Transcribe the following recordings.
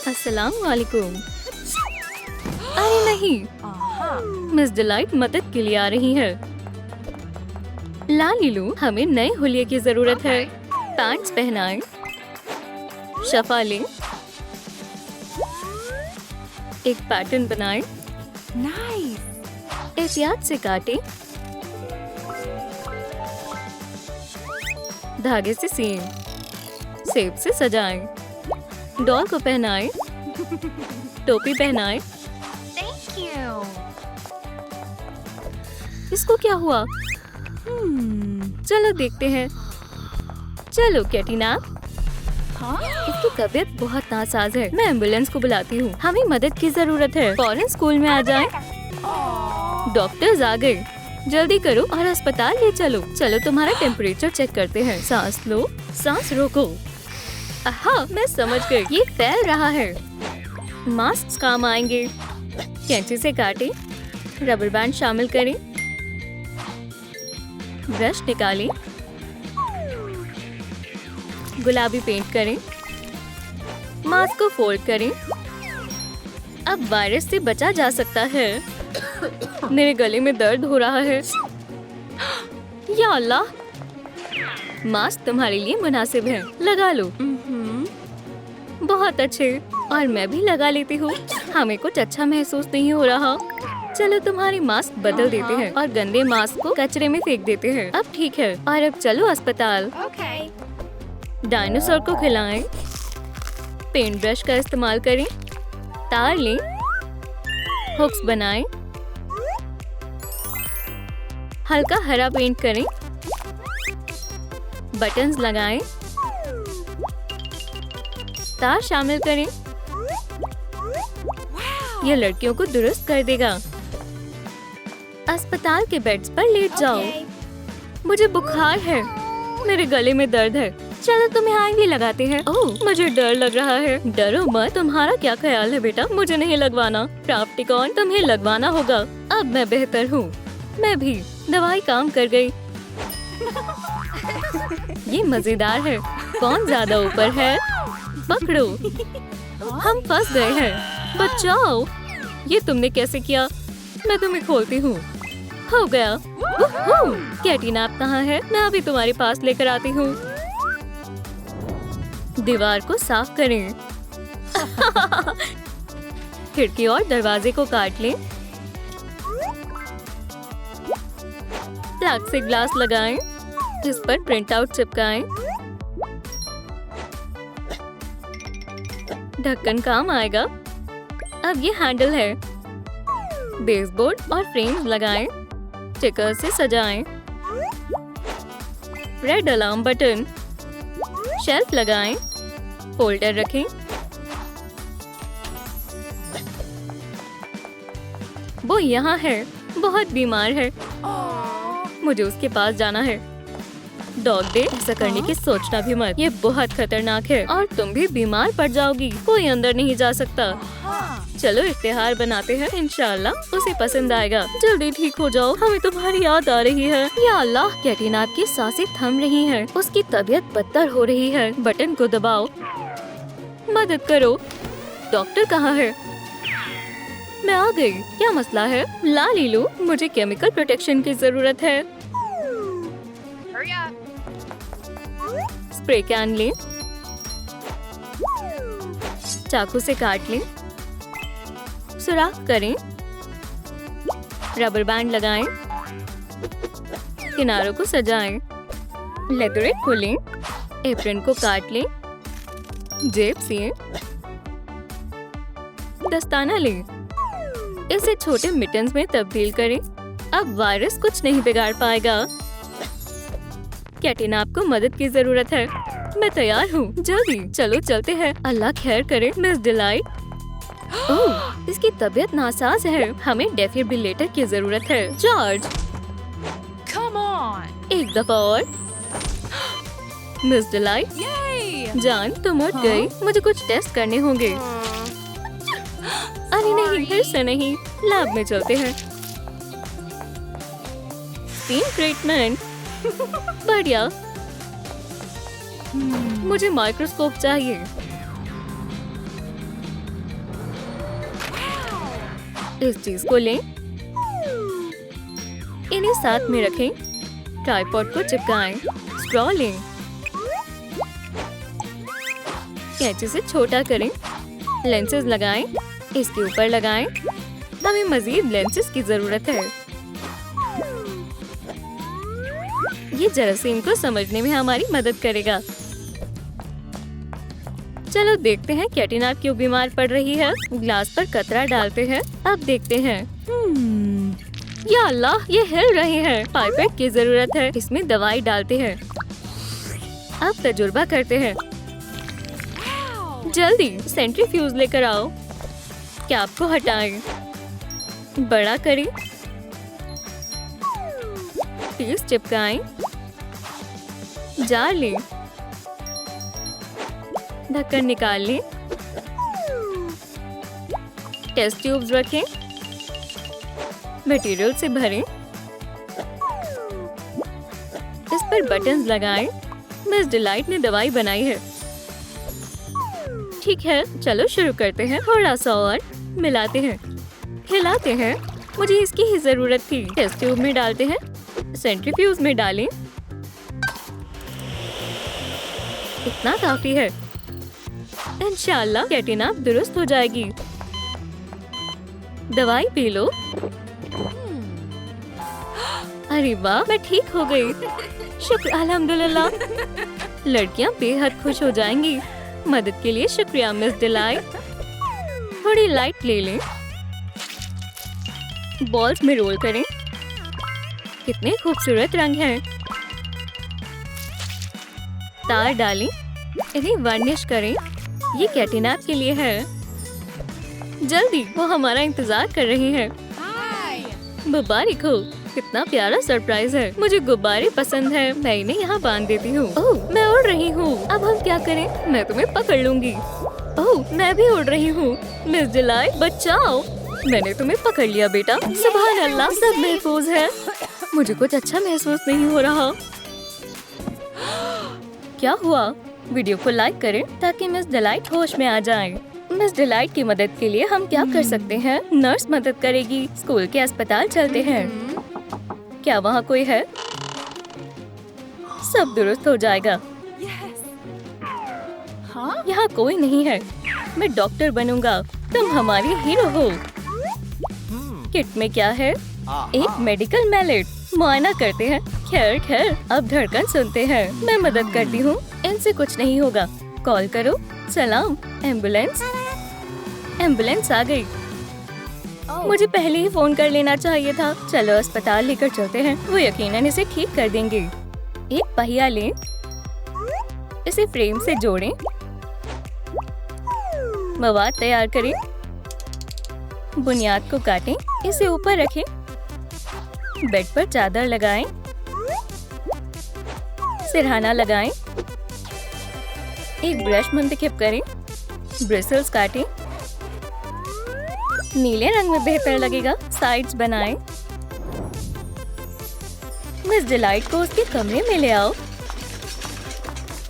अस्सलाम वालेकुम। अरे नहीं, मिस डिलाइट मदद के लिए आ रही है। लालीलू, हमें नए हुलिये की जरूरत है। पैंट्स पहनाएं, शफा लें, एक पैटर्न बनाएं, एहतियात से काटें, धागे से सिएं, सेब से सजाएं, डॉल को पहनाएं, टोपी पहनाएं। इसको क्या हुआ? चलो देखते हैं। चलो कैटिना, इसकी तबीयत बहुत नासाज है। मैं एम्बुलेंस को बुलाती हूँ। हमें मदद की जरूरत है। फौरन स्कूल में आ जाएं। डॉक्टर्स आ गए। जल्दी करो और अस्पताल ले चलो। चलो तुम्हारा टेम्परेचर चेक करते हैं। सांस लो, सांस रोको। हाँ, मैं समझ गई। ये फैल रहा है। मास्क काम आएंगे। कैंची से काटें, रबर बैंड शामिल करें, ब्रश निकालें, गुलाबी पेंट करें, मास्क को फोल्ड करें। अब वायरस से बचा जा सकता है। मेरे गले में दर्द हो रहा है। या अल्लाह, मास्क तुम्हारे लिए मुनासिब है। लगा लो। बहुत अच्छे। और मैं भी लगा लेती हूँ। हमें कुछ अच्छा महसूस नहीं हो रहा। चलो तुम्हारी मास्क बदल देते हैं और गंदे मास्क को कचरे में फेंक देते हैं। अब ठीक है। और अब चलो अस्पताल। डायनासोर को खिलाएं, पेंट ब्रश का इस्तेमाल करें, तार लें, हुक्स बनाएं, हल्का हरा पेंट करें, बटन्स लगाएं, तार शामिल करें। यह लड़कियों को दुरुस्त कर देगा। अस्पताल के बेड्स पर लेट जाओ। मुझे बुखार है। मेरे गले में दर्द है। चलो तुम्हें आईवी लगाते हैं। ओह, मुझे डर लग रहा है। डरो मत। तुम्हारा क्या ख्याल है बेटा? मुझे नहीं लगवाना। प्राप्टिकॉन, तुम्हें लगवाना होगा। अब मैं बेहतर हूँ। मैं भी। दवाई काम कर गई। ये मजेदार है। कौन ज्यादा ऊपर है? पकड़ो। हम फंस गए हैं। बचाओ। ये तुमने कैसे किया? मैं तुम्हें खोलती हूँ। हो गया। कैटिना आप कहाँ है? मैं अभी तुम्हारे पास लेकर आती हूँ। दीवार को साफ करें। खिड़की और दरवाजे को काट लें। प्लास्टिक ग्लास लगाएं, जिस पर प्रिंट आउट चिपकाएं। ढक्कन काम आएगा। अब ये हैंडल है। बेसबोर्ड और फ्रेम्स लगाएं, स्टिकर से सजाएं। रेड अलार्म बटन, शेल्फ लगाएं, फोल्डर रखें। वो यहाँ है, बहुत बीमार है। मुझे उसके पास जाना है। डॉग डे, ऐसा करने की सोचना भी मत। ये बहुत खतरनाक है और तुम भी बीमार पड़ जाओगी। कोई अंदर नहीं जा सकता। चलो इफ्तिहार बनाते हैं। इंशाल्लाह उसे पसंद आएगा। जल्दी ठीक हो जाओ। हमें तुम्हारी याद आ रही है। या अल्लाह, कैटिना की सांसें थम रही हैं। उसकी तबीयत बदतर हो रही है। बटन को दबाओ। मदद करो। डॉक्टर कहाँ है? मैं आ गई। क्या मसला है? लालीलू, मुझे केमिकल प्रोटेक्शन की जरूरत है। स्प्रे कैन लें, चाकू से काट लें, सुराख करें, रबर बैंड लगाएं, किनारों को सजाएं, लेदरेट खोलें, एप्रन को काट लें, जेब सिएं, दस्ताना लें, इसे छोटे मिटन्स में तब्दील करें। अब वायरस कुछ नहीं बिगाड़ पाएगा। कैटिना, आपको मदद की जरूरत है। मैं तैयार हूँ। जल्दी चलो चलते हैं। अल्लाह खैर करे मिस डिलाइट। ओह, इसकी तबीयत नासाज है। हमें डेफिब्रिलेटर की जरूरत है। जॉर्ज, एक दफा और। मिस डिलाइट, जान तुम उठ गई। मुझे कुछ टेस्ट करने होंगे। अरे नहीं, फिर से नहीं। लैब में चलते हैं। स्टीम ट्रीटमेंट, बढ़िया। मुझे माइक्रोस्कोप चाहिए। इस चीज को लें, इन्हें साथ में रखें, ट्राइपॉड को चिपकाएं, स्ट्रॉ लें, कैंची से छोटा करें, लेंसेज लगाएं, इसके ऊपर लगाएं। हमें मजीद लेंसेज की जरूरत है। ये जरासीम को समझने में हमारी मदद करेगा। चलो देखते हैं कैटरीना क्यों बीमार पड़ रही है। ग्लास पर कतरा डालते हैं। अब देखते हैं। या अल्लाह, ये हिल रहे हैं। पाइपेट की जरूरत है। इसमें दवाई डालते हैं। अब तजुर्बा करते हैं। जल्दी सेंट्रीफ्यूज लेकर आओ। कैप को हटाएं, बड़ा करें, पीस चिपकाएं, जार लें, ढक्कन निकाल लें, टेस्ट ट्यूब्स रखें, मटेरियल से भरें, इस पर बटन्स लगाएं। मिस डिलाइट ने दवाई बनाई है। ठीक है, चलो शुरू करते हैं। थोड़ा सा और मिलाते हैं, हिलाते हैं। मुझे इसकी ही जरूरत थी। टेस्ट ट्यूब में डालते हैं, सेंट्रीफ्यूज में डालें। इतना काफी है। इंशाल्लाह कैटरीना दुरुस्त हो जाएगी। दवाई पी लो। अरे वाह, मैं ठीक हो गई। शुक्र अल्हम्दुलिल्लाह। लड़कियां बेहद खुश हो जाएंगी। मदद के लिए शुक्रिया मिस डिलाइट। थोड़ी लाइट ले लें, बॉल्स में रोल करें। कितने खूबसूरत रंग हैं। तार डालें, इन्हें वार्निश करें। ये कैटरीना के लिए है। जल्दी, वो हमारा इंतजार कर रही हैं। मुबारक हो, कितना प्यारा सरप्राइज है। मुझे गुब्बारे पसंद है। मैं इन्हें यहाँ बांध देती हूँ। ओह, मैं उड़ रही हूँ। अब हम क्या करें? मैं तुम्हें पकड़ लूंगी। ओह, मैं भी उड़ रही हूँ। मिस डिलाइट, बचाओ। मैंने तुम्हें पकड़ लिया बेटा। सुभान अल्लाह, सब महफूज है। मुझे कुछ अच्छा महसूस नहीं हो रहा। क्या हुआ? वीडियो को लाइक करें ताकि मिस डिलाइट होश में आ जाए। मिस डिलाइट की मदद के लिए हम क्या कर सकते हैं? नर्स मदद करेगी। स्कूल के अस्पताल चलते हैं। क्या वहाँ कोई है? सब दुरुस्त हो जाएगा। यहाँ कोई नहीं है। मैं डॉक्टर बनूंगा। तुम हमारे हीरो हो। किट में क्या है? एक मेडिकल मैलेट। मुआयना करते हैं। खैर खैर, अब धड़कन सुनते हैं। मैं मदद करती हूँ। इनसे कुछ नहीं होगा। कॉल करो। सलाम, एम्बुलेंस। एम्बुलेंस आ गई। मुझे पहले ही फोन कर लेना चाहिए था। चलो अस्पताल लेकर चलते हैं। वो यकीनन इसे ठीक कर देंगे। एक पहिया लें, इसे फ्रेम से जोड़ें, मवाद तैयार करें, बुनियाद को काटें, इसे ऊपर रखें, बेड पर चादर लगाएं, सिरहाना लगाएं, एक ब्रश मुंतखब करें, ब्रिसल्स काटें, नीले रंग में बेहतर लगेगा। साइड्स बनाएं। मिस डिलाइट को उसके कमरे में ले आओ।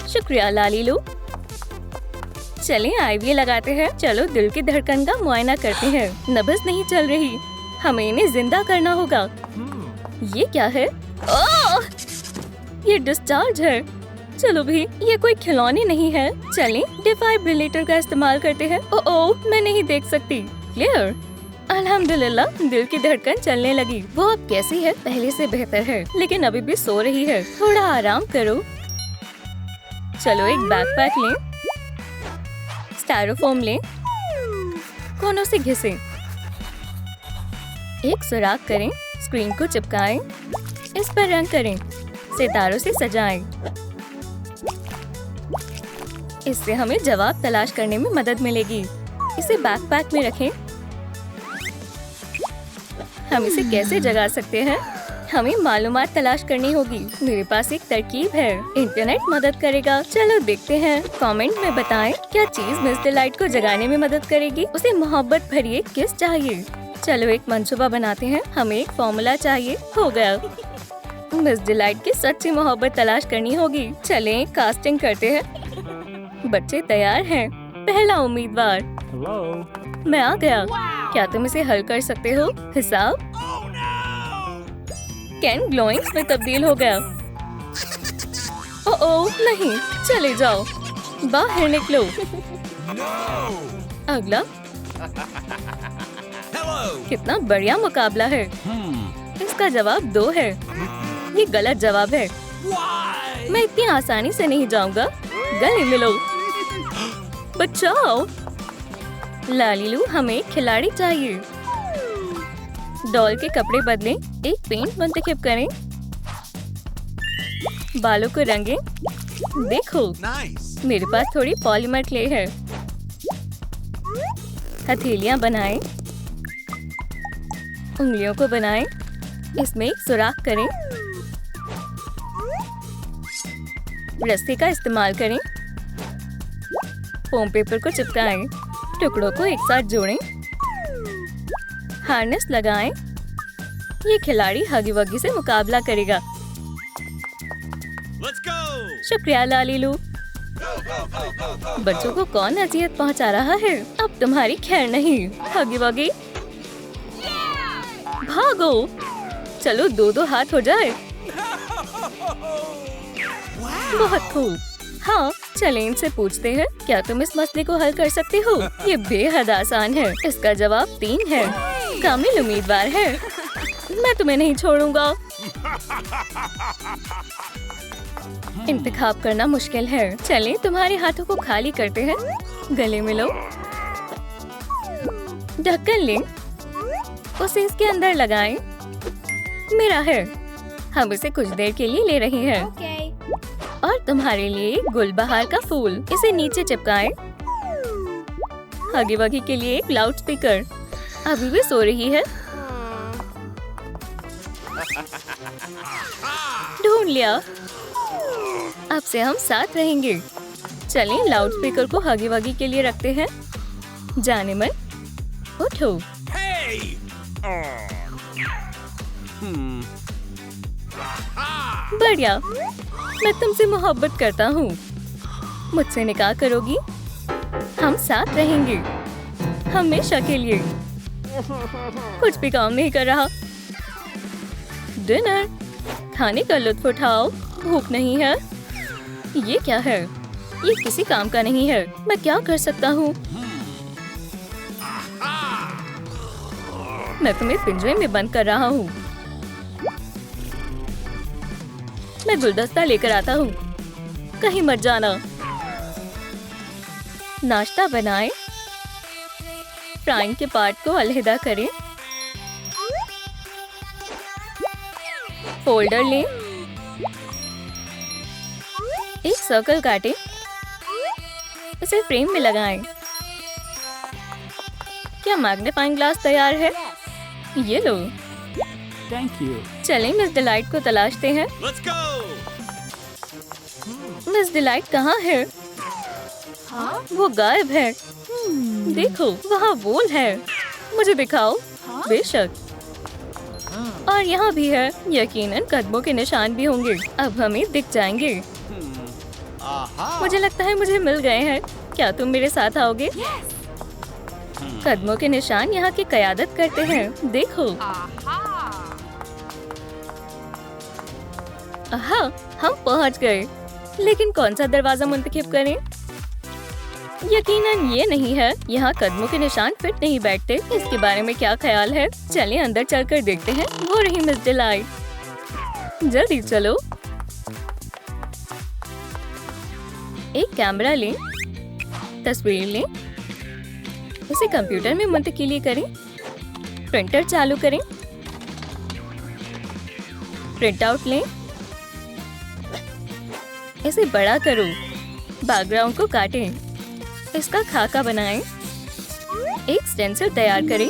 शुक्रिया लालीलू। चलें आईवी लगाते हैं। चलो दिल की धड़कन का मुआयना करते हैं। नब्ज नहीं चल रही। हमें इन्हें जिंदा करना होगा। ये क्या है? ओह! ये डिस्चार्ज है। चलो भी, ये कोई खिलौने नहीं है। चलें डिफाइब्रिलेटर का इस्तेमाल करते हैं। ओह, मैं नहीं देख सकती। क्लियर। अल्हम्दुलिल्लाह, दिल की धड़कन चलने लगी। वो अब कैसी है? पहले से बेहतर है, लेकिन अभी भी सो रही है। थोड़ा आराम करो। चलो एक बैकपैक लें, स्टायरोफोम लें, कोनों से घिसें, एक सुराख करें, स्क्रीन को चिपकाएं, इस पर रंग करें, सितारों से सजाएं। इससे हमें जवाब तलाश करने में मदद मिलेगी। इसे बैकपैक में रखें। हम इसे कैसे जगा सकते हैं? हमें मालूमात तलाश करनी होगी। मेरे पास एक तरकीब है। इंटरनेट मदद करेगा। चलो देखते हैं। कमेंट में बताएं क्या चीज मिस डिलाइट को जगाने में मदद करेगी। उसे मोहब्बत भरी एक किस चाहिए। चलो एक मंसूबा बनाते हैं। हमें एक फॉर्मूला चाहिए। हो गया। मिस डिलाइट की सच्ची मोहब्बत तलाश करनी होगी। चलें कास्टिंग करते हैं। बच्चे तैयार हैं। पहला उम्मीदवार। Hello? मैं आ गया। क्या तुम इसे हल कर सकते हो? हिसाब? केन ग्लोइंग्स में तब्दील हो गया। ओह नहीं, चले जाओ, बाहर निकलो। अगला। कितना बढ़िया मुकाबला है। इसका जवाब 2 है। ये गलत जवाब है। मैं इतनी आसानी से नहीं जाऊंगा। गले मिलो। बचाओ। लालीलू, हमें खिलाड़ी चाहिए। डॉल के कपड़े बदलें, एक पेंट मुंतखब करें, बालों को रंगें। देखो, मेरे पास थोड़ी पॉलीमर क्ले है। हथेलियां बनाएं, उंगलियों को बनाएं, इसमें एक सुराख करें, रस्सी का इस्तेमाल करें, फोम पेपर को चिपकाएं, टुकड़ों को एक साथ जोड़ें, हार्नेस लगाएं। ये खिलाड़ी हगी वगी से मुकाबला करेगा। शुक्रिया लालीलू। बच्चों को कौन अजियत पहुंचा रहा है? अब तुम्हारी खैर नहीं। हगी वगी, भागो। चलो 2-2 हाथ हो जाए। बहुत खूब। हाँ, चलें इनसे पूछते हैं, क्या तुम इस मसले को हल कर सकते हो? ये बेहद आसान है। इसका जवाब 3 है। कामिल उम्मीदवार है। मैं तुम्हें नहीं छोड़ूंगा। इंतखाब करना मुश्किल है। चलें तुम्हारे हाथों को खाली करते हैं। गले मिलो। ढक्कन लें, उसे इसके अंदर लगाएं। मेरा है। हम इसे कुछ देर के लिए ले रहे हैं। और तुम्हारे लिए गुलबहार का फूल। इसे नीचे चिपकाएं। हगी वगी के लिए एक लाउड स्पीकर। अभी भी सो रही है। ढूंढ लिया। अब से हम साथ रहेंगे। चलें लाउड स्पीकर को हगी वगी के लिए रखते हैं। जाने मन, उठो। बढ़िया, मैं तुमसे मोहब्बत करता हूँ। मुझसे निकाह करोगी? हम साथ रहेंगे हमेशा के लिए। कुछ भी काम नहीं कर रहा। डिनर, खाने का लुत्फ उठाओ। भूख नहीं है? ये क्या है? ये किसी काम का नहीं है। मैं क्या कर सकता हूँ? मैं तुम्हें पिंजरे में बंद कर रहा हूँ। मैं गुलदस्ता लेकर आता हूँ। कहीं मत जाना। नाश्ता बनाएं। फ्राइंग के पार्ट को अलहदा करें। फोल्डर लें, एक सर्कल काटें, इसे फ्रेम में लगाएं। क्या मैग्नीफाइंग ग्लास तैयार है? ये लो। Thank you. चलें मिस डिलाइट को तलाशते हैं। मिस डिलाइट कहाँ है? वो गायब है। देखो, वहाँ वोल है। मुझे दिखाओ। बेशक। और यहाँ भी है। यकीनन कदमों के निशान भी होंगे। अब हमें दिख जाएंगे। मुझे लगता है मुझे मिल गए हैं। क्या तुम मेरे साथ आओगे? कदमों के निशान यहाँ की क़यादत करते हैं। देखो। हाँ, हम पहुँच गए। लेकिन कौन सा दरवाजा मुंतखब करें? यकीनन ये नहीं है। यहाँ कदमों के निशान फिट नहीं बैठते। इसके बारे में क्या ख्याल है? चलें अंदर चलकर देखते हैं। वो रही मिस डिलाइट। जल्दी चलो। एक कैमरा लें, तस्वीर लें, उसे कंप्यूटर में मुंतकिली करें, प्रिंटर चालू करें, प्रिंट आउट लें, इसे बड़ा करो, बैकग्राउंड को काटें, इसका खाका बनाएं, एक स्टेंसिल तैयार करें,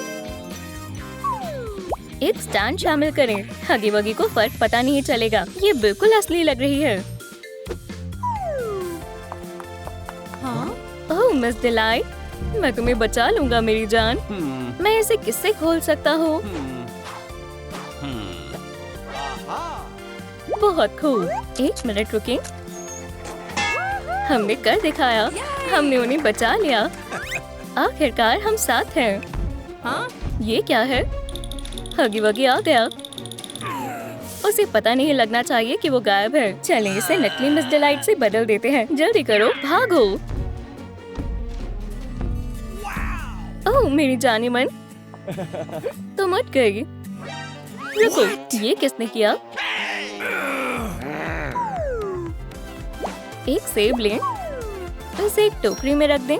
एक स्टैंड शामिल करें। हगी वगी को फर्क पता नहीं चलेगा। ये बिल्कुल असली लग रही है। ओह मिस डिलाइट, मैं तुम्हें बचा लूंगा मेरी जान। मैं इसे किससे खोल सकता हूँ? बहुत खूब। 1 मिनट रुकें। हमने कर दिखाया। हमने उन्हें बचा लिया। आखिरकार हम साथ हैं। हाँ? ये क्या है? हगी वगी आ गया। उसे पता नहीं लगना चाहिए कि वो गायब है। चलें इसे नकली मिस डिलाइट से बदल देते हैं। जल्दी करो, भागो। ओह मेरी जानी मन, तुम उठ गई। रुको, ये किसने किया? एक सेब लें, इसे एक टोकरी में रख दें।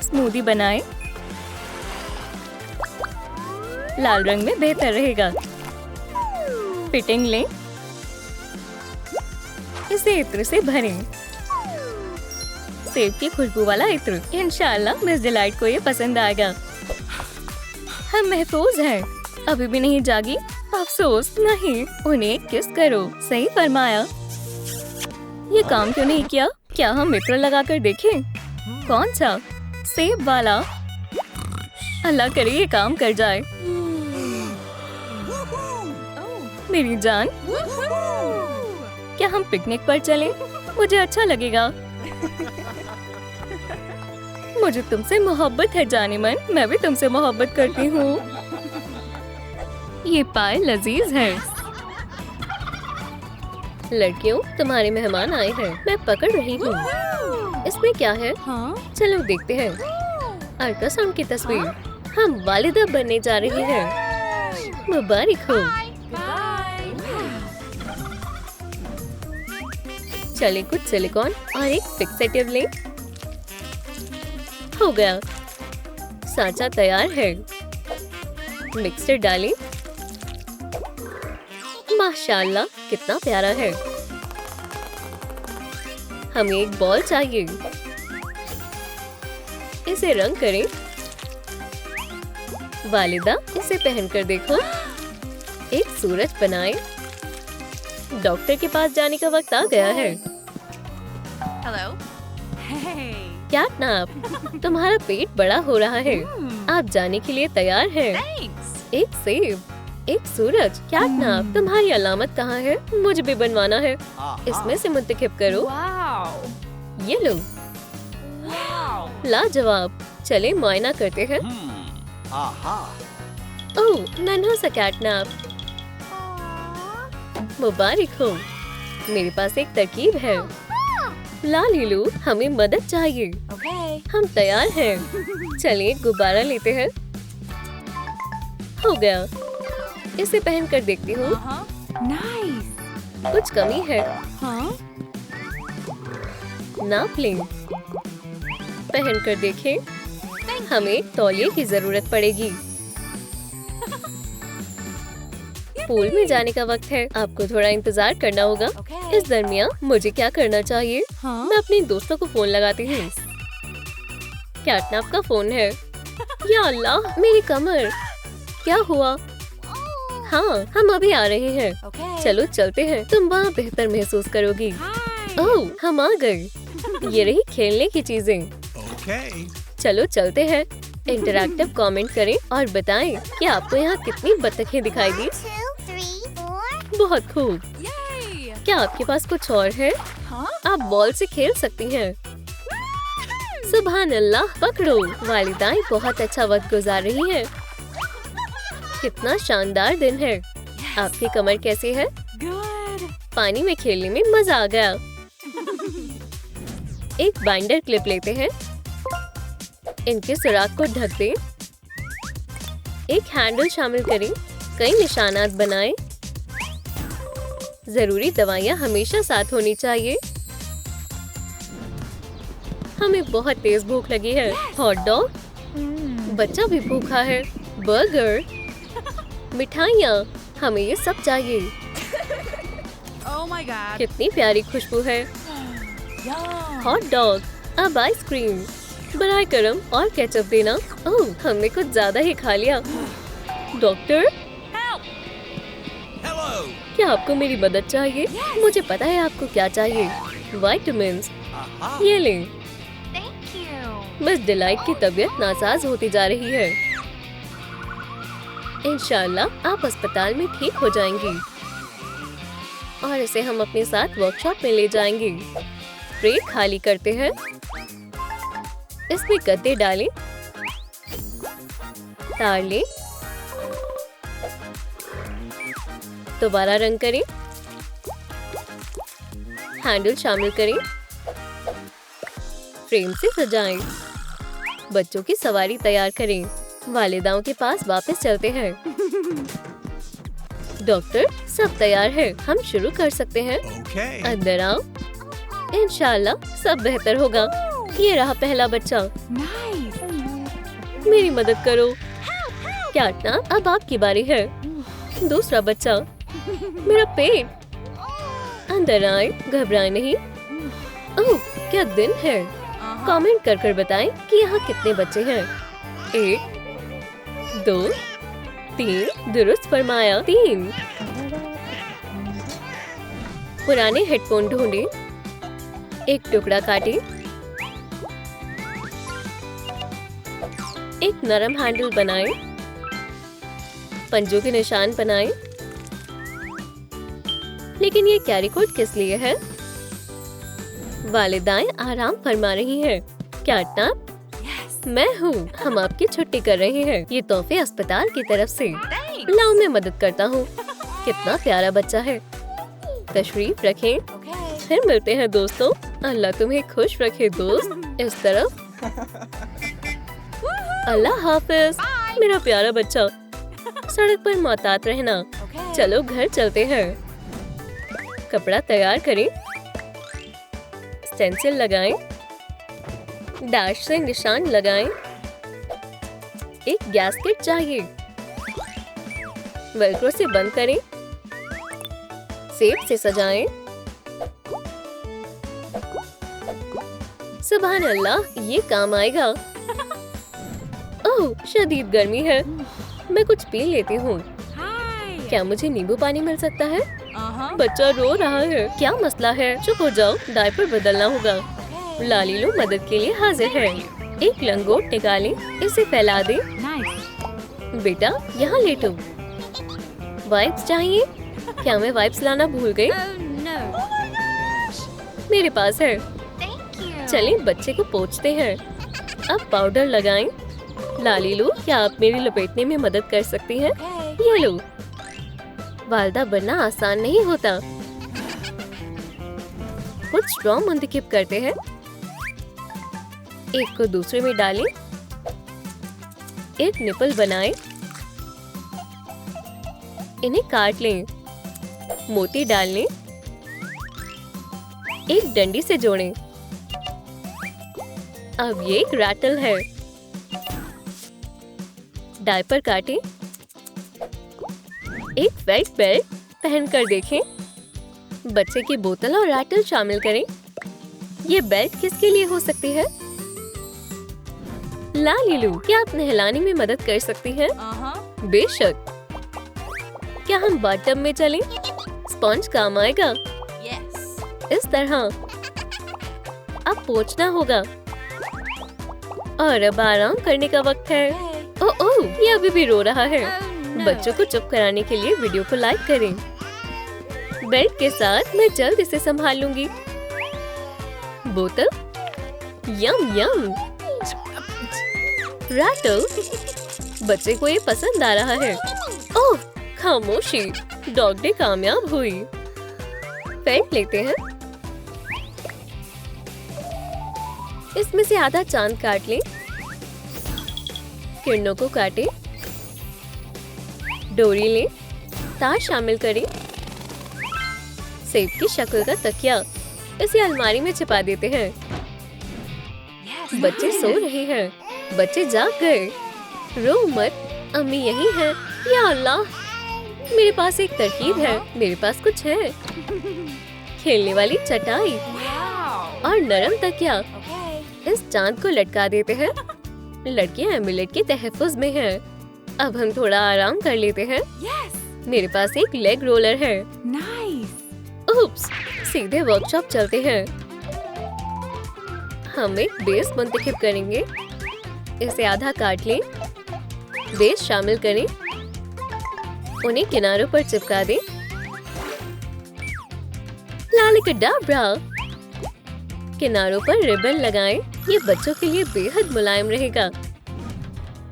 स्मूदी बनाएं। लाल रंग में बेहतर रहेगा। फिटिंग लें, इसे इत्र से भरें। सेब की खुशबू वाला इत्र। इंशाल्लाह मिस डिलाइट को ये पसंद आएगा। हम महफूज हैं। अभी भी नहीं जागी? अफसोस नहीं। उन्हें किस करो। सही फरमाया। ये काम क्यों नहीं किया? क्या हम इत्र लगाकर देखें? कौन सा? सेब वाला। अल्लाह करे ये काम कर जाए। मेरी जान, क्या हम पिकनिक पर चलें? मुझे अच्छा लगेगा। मुझे तुमसे मोहब्बत है जाने मन। मैं भी तुमसे मोहब्बत करती हूँ। ये पाए लजीज है। लड़कियों, तुम्हारे मेहमान आए हैं। मैं पकड़ रही हूँ। इसमें क्या है? हाँ? चलो देखते हैं। अल्ट्रासाउंड की तस्वीर। हम वालिदा बनने जा रही हैं। मुबारक हो। चले कुछ सिलिकॉन और एक फिक्सेटिव लें। हो गया। सांचा तैयार है। मिक्सर डालें। माशाल्लाह, कितना प्यारा है। हमें एक बॉल चाहिए। इसे रंग करें। वालिदा, इसे पहनकर देखो। एक सूरज बनाएं। डॉक्टर के पास जाने का वक्त आ गया है। Hello? Hey. कैटनैप, तुम्हारा पेट बड़ा हो रहा है। आप जाने के लिए तैयार हैं। Thanks. एक सेब, एक सूरज। कैटनैप, तुम्हारी अलामत कहाँ है? मुझे भी बनवाना है। इसमें से मुंतखब करो। Wow. ये लो। Wow. लाजवाब। चले मुआयना करते हैं। ओह, नन्हा सा कैटनैप। मुबारक हो। मेरे पास एक तरकीब है। लालीलू, हमें मदद चाहिए। Okay. हम तैयार हैं। चलिए गुब्बारा लेते हैं। हो गया। इसे पहन कर देखती हूँ। Nice. कुछ कमी है। Huh? नाप लें। पहन कर देखें। हमें तौलिए की जरूरत पड़ेगी। पूल में जाने का वक्त है। आपको थोड़ा इंतजार करना होगा। Okay. इस दरमियान मुझे क्या करना चाहिए? Huh? मैं अपने दोस्तों को फोन लगाती हूँ। कैटनैप का फोन है। या अल्लाह, मेरी कमर। क्या हुआ? हाँ, हम अभी आ रहे हैं। Okay. चलो चलते हैं। तुम वहाँ बेहतर महसूस करोगी। Hi. ओह, हम आ गए। ये रही खेलने की चीजें। Okay. चलो चलते हैं। इंटरैक्टिव कमेंट करें और बताएं कि आपको यहाँ कितनी बत्तखें दिखाई दी। 2, 3, 4. बहुत खूब। Yay. क्या आपके पास कुछ और है? Huh? आप बॉल से खेल सकती हैं। सुभान अल्लाह, पकड़ो। वालिदाएं बहुत अच्छा वक्त गुजार रही हैं। कितना शानदार दिन है। आपकी कमर कैसी है? Good. पानी में खेलने में मजा आ गया। एक बाइंडर क्लिप लेते हैं। इनके सुराख को ढक दें। एक हैंडल शामिल करें। कई निशानात बनाएं। जरूरी दवाइयाँ हमेशा साथ होनी चाहिए। हमें बहुत तेज भूख लगी है। हॉट डॉग, बच्चा भी भूखा है। बर्गर, मिठाइयाँ, हमें ये सब चाहिए। Oh my God. कितनी प्यारी खुशबू है। Yum. हॉट डॉग, अब आइसक्रीम। बराए करम और केचप देना। ओह, हमने कुछ ज्यादा ही खा लिया। Doctor, Help. Hello. क्या आपको मेरी मदद चाहिए? मुझे पता है आपको क्या चाहिए। Vitamins, Aha. ये लें। Thank you. मिस डिलाइट की तबीयत नासाज होती जा रही है। इंशाल्लाह आप अस्पताल में ठीक हो जाएंगी और इसे हम अपने साथ वर्कशॉप में ले जाएंगे। ट्रे खाली करते हैं। इसमें गद्दे डालें, तार लें, दोबारा रंग करें, हैंडल शामिल करें, फ्रेम से सजाएं। बच्चों की सवारी तैयार करें। वालिदाओं के पास वापस चलते हैं। डॉक्टर, सब तैयार है, हम शुरू कर सकते हैं। Okay. अंदर आओ। इंशाल्लाह सब बेहतर होगा। ये रहा पहला बच्चा। Nice. मेरी मदद करो। कैटना, अब आपकी बारी है। दूसरा बच्चा। मेरा पेट। अंदर आए, घबराए नहीं। ओह, क्या दिन है। कमेंट कर बताएं कि यहाँ कितने बच्चे हैं। 1 2 3, दुरुस्त फरमाया, 3। पुराने हेडफोन ढूंढे, एक टुकड़ा काटे, एक नरम हैंडल बनाएं, पंजों के निशान बनाएं। लेकिन ये कैरी कोट किस लिए है? वालिदाएं आराम फरमा रही हैं। कैटनैप, मैं हूँ, हम आपकी छुट्टी कर रहे हैं। ये तोहफे अस्पताल की तरफ से। लाओ, मैं मदद करता हूँ। कितना प्यारा बच्चा है। तशरीफ रखें। फिर मिलते हैं दोस्तों। अल्लाह तुम्हें खुश रखे दोस्त। इस तरफ। अल्लाह हाफिज। मेरा प्यारा बच्चा। सड़क पर मोहतात रहना। चलो घर चलते हैं। कपड़ा तैयार करें, स्टेंसिल लगाएं, डैश से निशान लगाएं। एक गैस्केट चाहिए। वेलक्रो से बंद करें, सेब से सजाएं। सुभान अल्लाह, ये काम आएगा। ओह, शदीद गर्मी है। मैं कुछ पी लेती हूँ। Hi. क्या मुझे नींबू पानी मिल सकता है? बच्चा रो रहा है। क्या मसला है? चुप हो जाओ, डायपर बदलना होगा। लालीलू मदद के लिए हाजिर है। एक लंगोट निकालें, इसे फैला दें। Nice. बेटा, यहाँ लेटो। वाइप्स चाहिए? क्या मैं वाइप्स लाना भूल गई? Oh no. मेरे पास है। Thank you. चलें बच्चे को पोंछते हैं। अब पाउडर लगाएं। लालीलू, क्या आप मेरी लपेटने में मदद कर सकती हैं? ये लो। वालिदा बनना आसान नहीं होता। कुछ स्ट्रॉ मुंतखब करते हैं। एक को दूसरे में डालें। एक निपल बनाएं। इन्हें काट लें। मोती डाल लें। एक डंडी से जोड़ें। अब ये एक रैटल है। डायपर काटें। एक फेल्ट बेल्ट पहन कर देखें। बच्चे की बोतल और रैटल शामिल करें। ये बेल्ट किसके लिए हो सकती है? लालीलू, क्या आप नहलाने में मदद कर सकती हैं? बेशक। क्या हम बाथटब में चलें? स्पंज काम आएगा। Yes. इस तरह। अब पोंछना होगा। और अब आराम करने का वक्त है। ओह ओह, ये अभी भी रो रहा है। बच्चों को चुप कराने के लिए वीडियो को लाइक करें। बेल्ट के साथ मैं जल्द इसे संभाल लूंगी। बोतल, यम यम। रैटल, बच्चे को ये पसंद आ रहा है। ओह, खामोशी, डॉग डे कामयाब हुई। फेंक लेते हैं। इसमें से आधा चांद काट लें। किरणों को काटें। डोरी लें, तार शामिल करें। सेब की शक्ल का तकिया, इसे अलमारी में छिपा देते हैं। बच्चे सो रहे हैं। बच्चे जाग गए। रो मत, अम्मी यही है। या अल्लाह, मेरे पास एक तरकीब है। मेरे पास कुछ है। खेलने वाली चटाई Wow. और नरम तकिया। Okay. इस चांद को लटका देते हैं। लड़कियां एमुलेट के तहफ्फुज़ में हैं। अब हम थोड़ा आराम कर लेते हैं। Yes. मेरे पास एक लेग रोलर है। Nice. उप्स, सीधे वर्कशॉप चलते हैं। हम एक बेस मुंतखब करेंगे। इसे आधा काट लें। बेस शामिल करें। उन्हें किनारों पर चिपका दें। लालिकडाब्रा, किनारों पर रिबन लगाएं। ये बच्चों के लिए बेहद मुलायम रहेगा।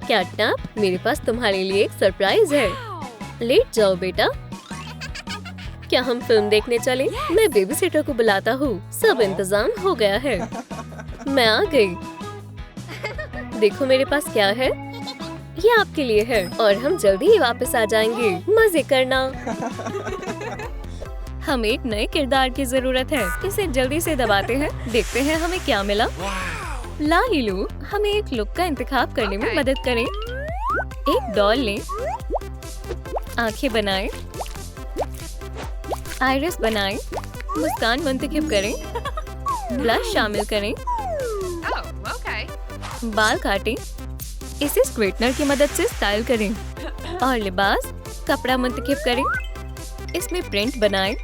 कैटनैप, मेरे पास तुम्हारे लिए एक सरप्राइज है। लेट जाओ बेटा। क्या हम फिल्म देखने चलें? मैं बेबी सिटर को बुलाता हूँ। सब इंतजाम हो गया है। मैं आ गई। देखो मेरे पास क्या है। ये आपके लिए है और हम जल्दी ही वापस आ जाएंगे। मजे करना। हमें एक नए किरदार की जरूरत है। इसे जल्दी से दबाते हैं। देखते हैं हमें क्या मिला। लालिलू, हमें एक लुक का इंतखाब करने में मदद करें। एक डॉल लें, आंखें बनाएं, आइरिस बनाएं, मुस्कान मुंतखब करें, ब्लश शामिल करें, Oh, okay. बाल काटें, इसे स्ट्रेटनर की मदद से स्टाइल करें और लिबास, कपड़ा मुंतखब करें, इसमें प्रिंट बनाएं,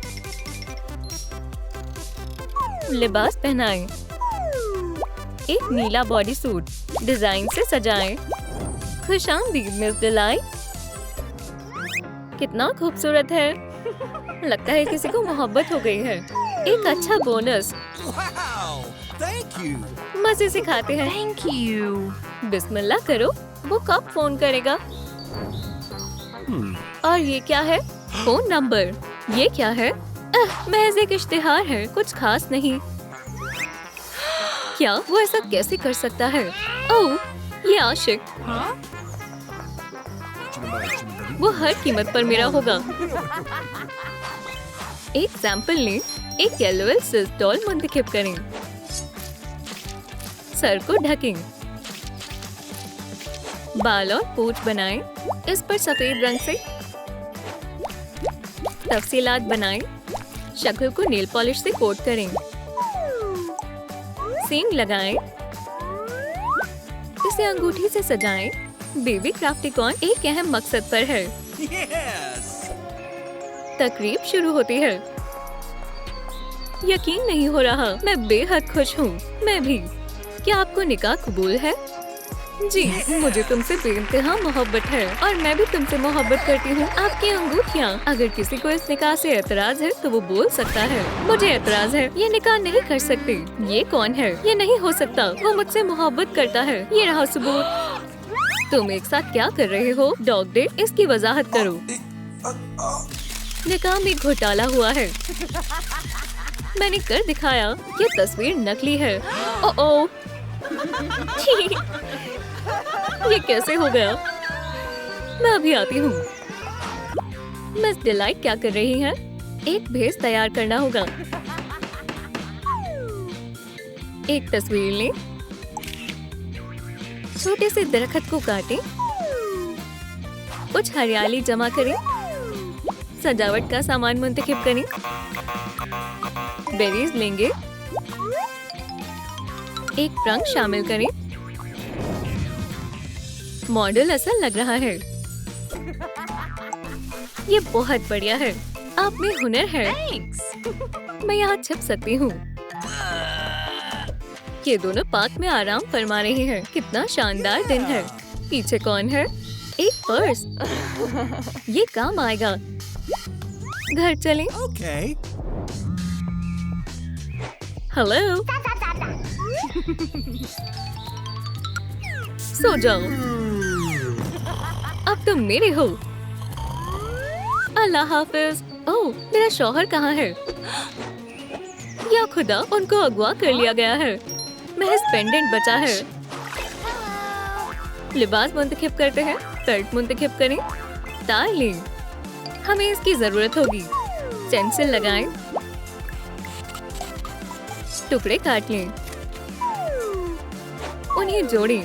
लिबास पहनाएं, एक नीला बॉडी सूट डिजाइन से सजाएं। खुशामदीद मिस डिलाइट। कितना खूबसूरत है। लगता है किसी को मोहब्बत हो गई है। एक अच्छा बोनस। Wow! Thank you. मजे से खाते हैं। Thank you. बिस्मिल्लाह करो। वो कब फोन करेगा? और ये क्या है? Phone number. ये क्या है? महज एक इश्तिहार है, कुछ खास नहीं। क्या वो ऐसा कैसे कर सकता है? ओह, ये आशिक। Huh? वो हर कीमत पर मेरा होगा। एक सैंपल लें, एक LOL सिल्क डॉल मुंतखब करें, सर को ढकें, बाल और पूंछ बनाएं, इस पर सफेद रंग से तफसीलात बनाएं, शक्ल को नेल पॉलिश से कोट करें, सींग लगाएं, इसे अंगूठी से सजाएं। बेबी क्राफ्टिकॉन एक अहम मकसद पर है। Yes! तकरीब शुरू होती है। यकीन नहीं हो रहा, मैं बेहद खुश हूँ। मैं भी। क्या आपको निकाह कबूल है? जी, मुझे तुमसे बेइंतहा मोहब्बत है और मैं भी तुमसे मोहब्बत करती हूँ। आपकी अंगूठियाँ। अगर किसी को इस निकाह से एतराज है तो वो बोल सकता है, मुझे एतराज है, ये निकाह नहीं कर सकती। ये कौन है? ये नहीं हो सकता। वो मुझसे मोहब्बत करता है। ये रहा सबूत। तुम एक साथ क्या कर रहे हो? डॉग डेट, इसकी वजाहत करो। निकाह में घोटाला हुआ है। मैंने कर दिखाया। ये तस्वीर नकली है। ओह, ये कैसे हो गया? मैं अभी आती हूँ। मिस डिलाइट क्या कर रही हैं? एक भेस तैयार करना होगा। एक तस्वीर लें, छोटे से दरख्त को काटें, कुछ हरियाली जमा करें, सजावट का सामान मुंतखब करें, बेरीज लेंगे, एक रंग शामिल करें। मॉडल असल लग रहा है। ये बहुत बढ़िया है। आप में हुनर है। Thanks. मैं यहाँ छिप सकती हूँ। ये दोनों पार्क में आराम फरमा रहे हैं। कितना शानदार दिन है। पीछे कौन है? एक पर्स। ये काम आएगा। घर चलें। Okay. हेलो। सो जाओ। अब तुम मेरे हो। अल्लाह हाफिज। ओह, मेरा शौहर कहाँ है? या खुदा, उनको अगवा कर लिया गया है। महज पेंडेंट बचा है। लिबास मुंतखब करते हैं, शर्ट मुंतखब करें, तार लें। हमें इसकी जरूरत होगी। पेंसिल लगाएं, टुकड़े काट लें, उन्हें जोड़ें।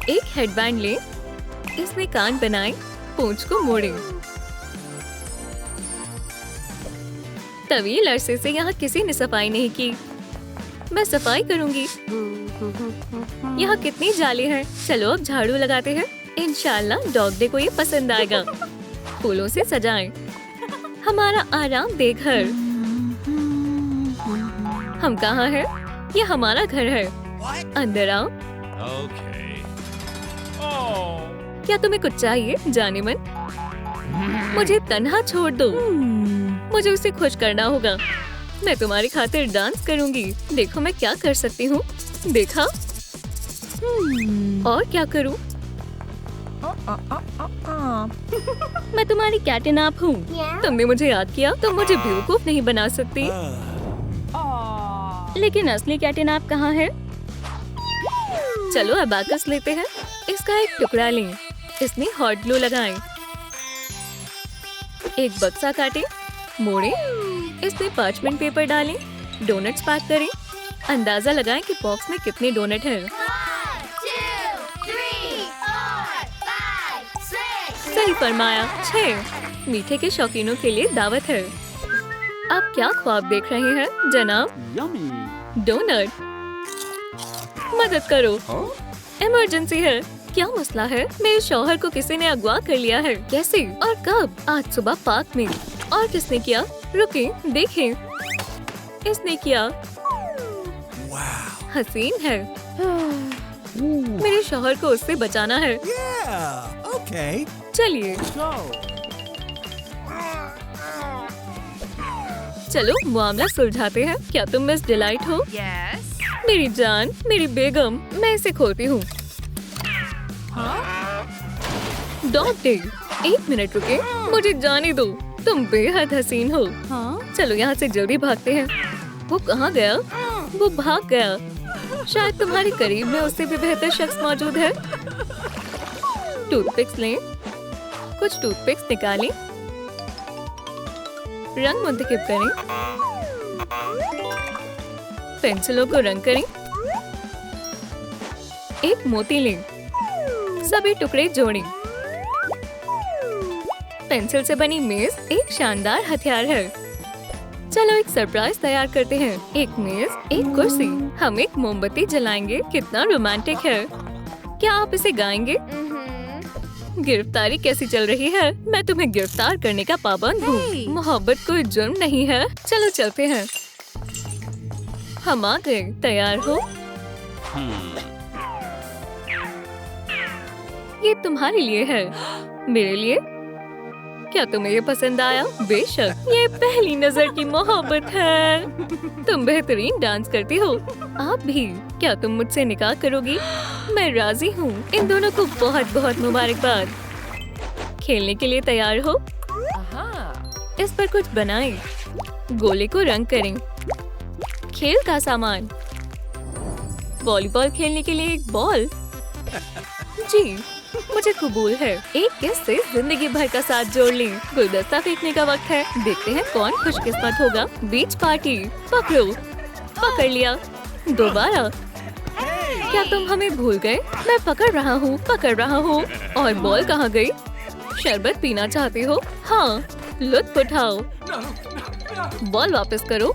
एक हेडबैंड लें, इसमें कान बनाएं, पूंछ को मोड़ें। तवील अरसे से यहाँ किसी ने सफाई नहीं की। मैं सफाई करूंगी। यहाँ कितनी जाली है। चलो अब झाड़ू लगाते हैं। इंशाल्लाह डॉग डे को ये पसंद आएगा। फूलों से सजाएं। हमारा आरामदेह घर। हम कहाँ हैं? ये हमारा घर है। What? अंदर आओ। Okay. क्या तुम्हें कुछ चाहिए, जाने मन? मुझे तन्हा छोड़ दो। मुझे उसे खुश करना होगा। मैं तुम्हारी खातिर डांस करूंगी। देखो मैं क्या कर सकती हूँ। देखा? और क्या करूँ? मैं तुम्हारी कैटनैप हूँ। तुमने मुझे याद किया। तुम मुझे बेवकूफ नहीं बना सकती। लेकिन असली कैटनैप कहाँ है? चलो अबाकस लेते हैं। इसका एक टुकड़ा लें। इसमें हॉट ग्लू लगाएं। एक बक्सा काटें, मोड़ें, इसमें पार्चमेंट पेपर डालें, डोनट्स पैक करें। अंदाजा लगाएं कि बॉक्स में कितने डोनट हैं। 1, 2, 3, 4, 5, 6. सही फरमाया, 6। मीठे के शौकीनों के लिए दावत है। आप क्या ख्वाब देख रहे हैं जनाब? Yummy. डोनट। मदद करो, इमरजेंसी है। क्या मसला है? मेरे शौहर को किसी ने अगवा कर लिया है। कैसे और कब? आज सुबह पार्क में। और किसने किया? रुकें, देखें। इसने किया। Wow. हसीन है। मेरे शौहर को उससे बचाना है। Yeah. Okay. चलिए Go. चलो मामला सुलझाते हैं। क्या तुम मिस डिलाइट हो? Yes. मेरी जान, मेरी बेगम। मैं इसे खोलती हूँ। Dog day. 1 मिनट रुके, मुझे जाने दो। तुम बेहद हसीन हो। चलो यहाँ से जल्दी भागते हैं। वो कहाँ गया? वो भाग गया। शायद तुम्हारे करीब में उससे भी बेहतर शख्स मौजूद है। टूथपिक्स लें। कुछ टूथपिक्स निकालें। रंग मुंतखब करें। पेंसिलों को रंग करें। एक मोती लें। सभी टुकड़े जोड़ें। पेंसिल से बनी मेज एक शानदार हथियार है। चलो एक सरप्राइज तैयार करते हैं। एक मेज, एक कुर्सी। हम एक मोमबत्ती जलाएंगे। कितना रोमांटिक है। क्या आप इसे गाएंगे? गिरफ्तारी कैसी चल रही है? मैं तुम्हें गिरफ्तार करने का पाबंद हूँ। मोहब्बत कोई जुर्म नहीं है। चलो चलते हैं। हम आ गए। तैयार हो? ये तुम्हारे लिए है। मेरे लिए? क्या तुम्हें ये पसंद आया? बेशक, ये पहली नजर की मोहब्बत है। तुम बेहतरीन डांस करती हो। आप भी। क्या तुम मुझसे निकाह करोगी? मैं राजी हूँ। इन दोनों को बहुत बहुत मुबारकबाद। खेलने के लिए तैयार हो? इस पर कुछ बनाएं। गोले को रंग करें। खेल का सामान। वॉलीबॉल खेलने के लिए एक बॉल। जी, मुझे कबूल है। एक किस से जिंदगी भर का साथ जोड़ लें। गुलदस्ता फेंकने का वक्त है। देखते हैं कौन खुशकिस्मत होगा। बीच पार्टी। पकड़ो। पकड़ लिया। दोबारा। क्या तुम हमें भूल गए? मैं पकड़ रहा हूँ, पकड़ रहा हूँ। और बॉल कहाँ गई? शरबत पीना चाहते हो? हाँ, लुत्फ उठाओ। बॉल वापस करो।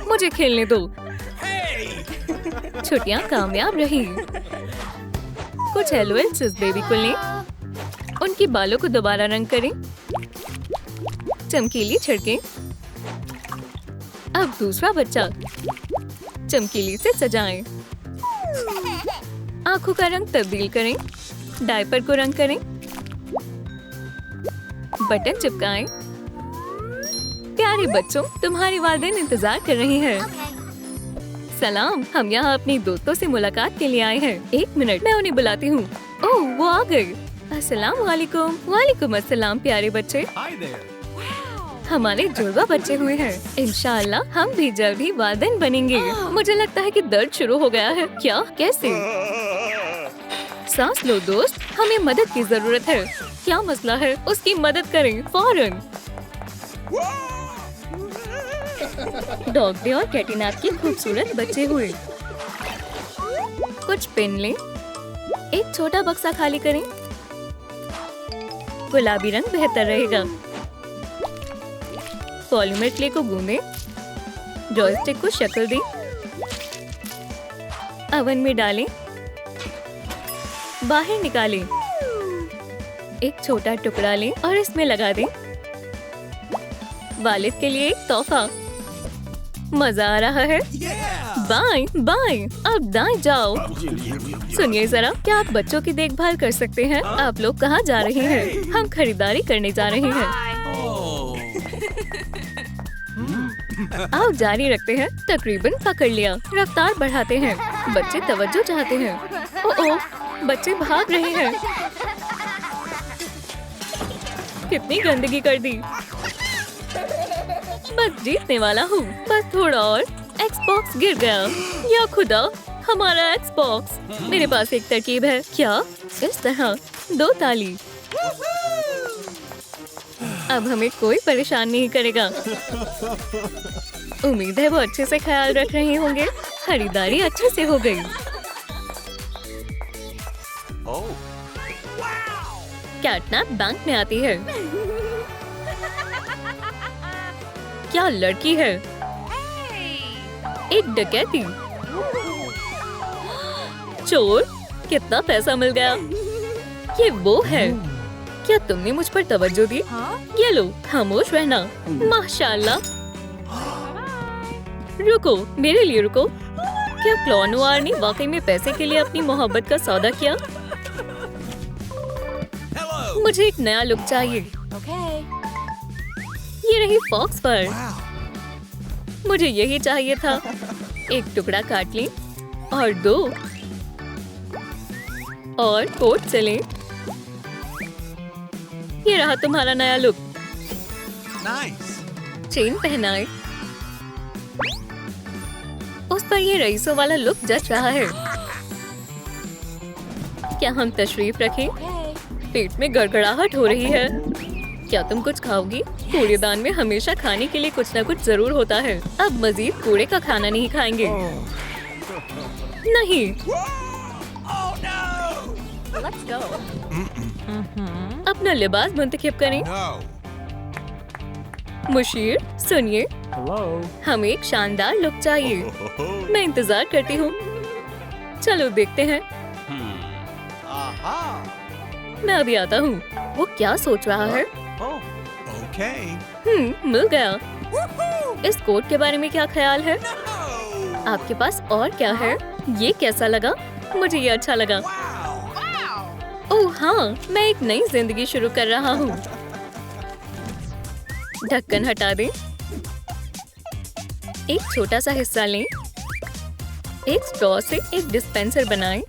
मुझे खेलने दो। छुट्टियाँ कामयाब रही। कुछ एलोवेंस इस बेबी को लें। उनकी बालों को दोबारा रंग करें। चमकीली छिड़कें। अब दूसरा बच्चा। चमकीली से सजाएं। आंखों का रंग तब्दील करें। डायपर को रंग करें। बटन चिपकाएं। प्यारे बच्चों, तुम्हारे वालिदैन इंतजार कर रहे हैं। सलाम, हम यहाँ अपनी दोस्तों से मुलाकात के लिए आए हैं। 1 मिनट, मैं उन्हें बुलाती हूँ। ओह, वो आ गए। अस्सलाम वालेकुम। वालेकुम अस्सलाम प्यारे बच्चे। Hi there. हमारे जुड़वा बच्चे हुए हैं। इंशाअल्लाह हम भी जल्द ही वालिदैन बनेंगे। मुझे लगता है कि दर्द शुरू हो गया है। क्या? कैसे? सांस लो दोस्त, हमें मदद की जरूरत है। क्या मसला है? उसकी मदद करें फौरन। डॉग डे और कैटनैप के खूबसूरत बच्चे हुए। कुछ पेन लें। एक छोटा बक्सा खाली करें। गुलाबी रंग बेहतर रहेगा। पॉलीमर क्ले को गूंदें। जॉयस्टिक को शक्ल दें। ओवन में डालें। बाहर निकालें। एक छोटा टुकड़ा लें और इसमें लगा दें। वालिद के लिए एक तोहफा। मजा आ रहा है? Yeah. बाएं बाएं, अब दाएं जाओ। सुनिए जरा, क्या आप बच्चों की देखभाल कर सकते हैं? आप लोग कहाँ जा रहे हैं? हम खरीदारी करने जा रहे हैं। Oh. आओ जारी रखते हैं। तकरीबन पकड़ लिया। रफ्तार बढ़ाते हैं। बच्चे तवज्जो चाहते हैं। ओह, बच्चे भाग रहे हैं। कितनी गंदगी कर दी। बस जीतने वाला हूँ। बस थोड़ा और। एक्सबॉक्स गिर गया। या खुदा, हमारा एक्सबॉक्स। मेरे पास एक तरकीब है। क्या? इस तरह 2 ताली। अब हमें कोई परेशान नहीं करेगा। उम्मीद है वो अच्छे से ख्याल रख रहे होंगे। खरीदारी अच्छे से हो गई। कैटनैप बैंक में आती है। क्या लड़की है? एक डकैती। चोर, कितना पैसा मिल गया। ये वो है। क्या तुमने मुझ पर तवज्जो दी? ये लो, खामोश रहना। माशाल्लाह। रुको, मेरे लिए रुको। क्या क्लॉ नोयर ने वाकई में पैसे के लिए अपनी मोहब्बत का सौदा किया? मुझे एक नया लुक चाहिए। ये रही फॉक्स पर। मुझे यही चाहिए था। एक टुकड़ा काट ली और 2 और कोट चलें। ये रहा तुम्हारा नया लुक। Nice. चेन पहनाए। उस पर ये रईसों वाला लुक जच रहा है। क्या हम तशरीफ रखें? पेट में गड़गड़ाहट हो रही है। क्या तुम कुछ खाओगी? कूड़ेदान में हमेशा खाने के लिए कुछ न कुछ जरूर होता है। अब मजीद कूड़े का खाना नहीं खाएंगे। नहीं। Let's go. अपना लिबास मुंतखब करें। No. मुशीर, सुनिए, Hello. हमें एक शानदार लुक चाहिए। मैं इंतजार करती हूँ। चलो देखते हैं। Aha. मैं अभी आता हूँ। वो क्या सोच रहा है? Okay. मिल गया। इस कोट के बारे में क्या ख्याल है? No. आपके पास और क्या है? ये कैसा लगा? मुझे ये अच्छा लगा। Wow. ओह हाँ, मैं एक नई जिंदगी शुरू कर रहा हूँ। ढक्कन हटा दें। एक छोटा सा हिस्सा लें। एक स्ट्रॉ से एक डिस्पेंसर बनाएं।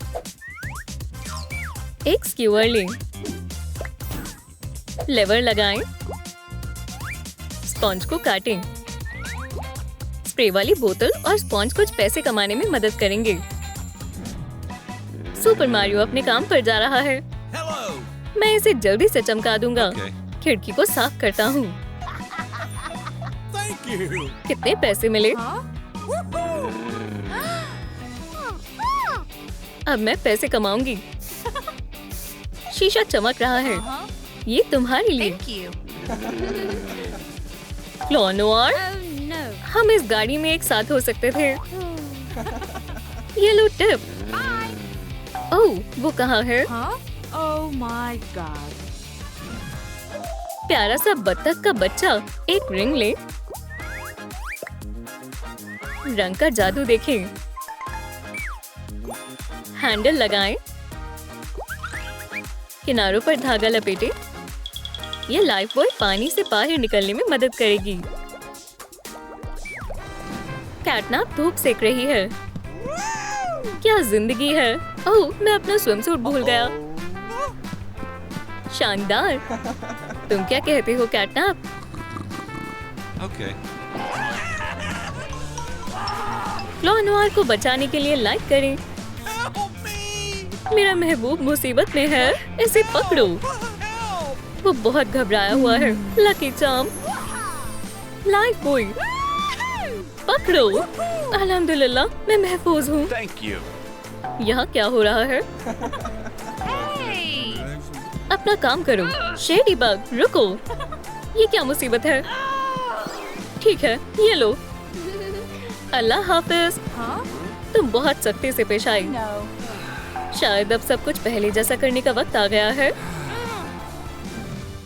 एक स्क्यूअर लें। लेवर लगाएं। स्पॉन्ज को काटें। स्प्रे वाली बोतल और स्पॉन्ज कुछ पैसे कमाने में मदद करेंगे। सुपर मारियो अपने काम पर जा रहा है। Hello. मैं इसे जल्दी से चमका दूंगा। Okay. खिड़की को साफ करता हूँ। Thank you. कितने पैसे मिले? अब मैं पैसे कमाऊंगी। शीशा चमक रहा है। ये तुम्हारे लिए। Thank you. क्लॉ नोयर, Oh no. हम इस गाड़ी में एक साथ हो सकते थे। ये लो टिप। ओह, वो कहाँ है? Huh? Oh my god. प्यारा सा बत्तख का बच्चा। एक रिंग ले। रंग का जादू देखें। हैंडल लगाएं। किनारों पर धागा लपेटें। ये लाइफ बॉय पानी से बाहर निकलने में मदद करेगी। कैटनैप धूप सेक रही है। क्या जिंदगी है। ओह, मैं अपना स्विमसूट भूल गया। शानदार। तुम क्या कहते हो कैटनैप? Okay. क्लॉ नोयर को बचाने के लिए लाइक करें। Help me. मेरा महबूब मुसीबत में है। इसे पकड़ो। Help. वो बहुत घबराया हुआ है। Lucky charm. लाइफ बॉय, पकड़ो। अल्हम्दुलिल्लाह, मैं महफूज हूँ। Thank you. यहाँ क्या हो रहा है? Hey. अपना काम करो। शेडी बग, रुको। ये क्या मुसीबत है? ठीक है, ये लो। अल्लाह हाफिज। Huh? तुम बहुत सख्ती से पेश आई। No. शायद अब सब कुछ पहले जैसा करने का वक्त आ गया है।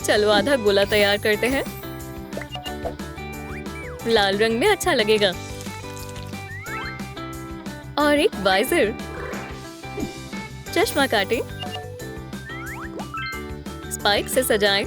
चलो आधा गोला तैयार करते हैं। लाल रंग में अच्छा लगेगा। और एक वाइजर। चश्मा काटें। स्पाइक से सजाएं।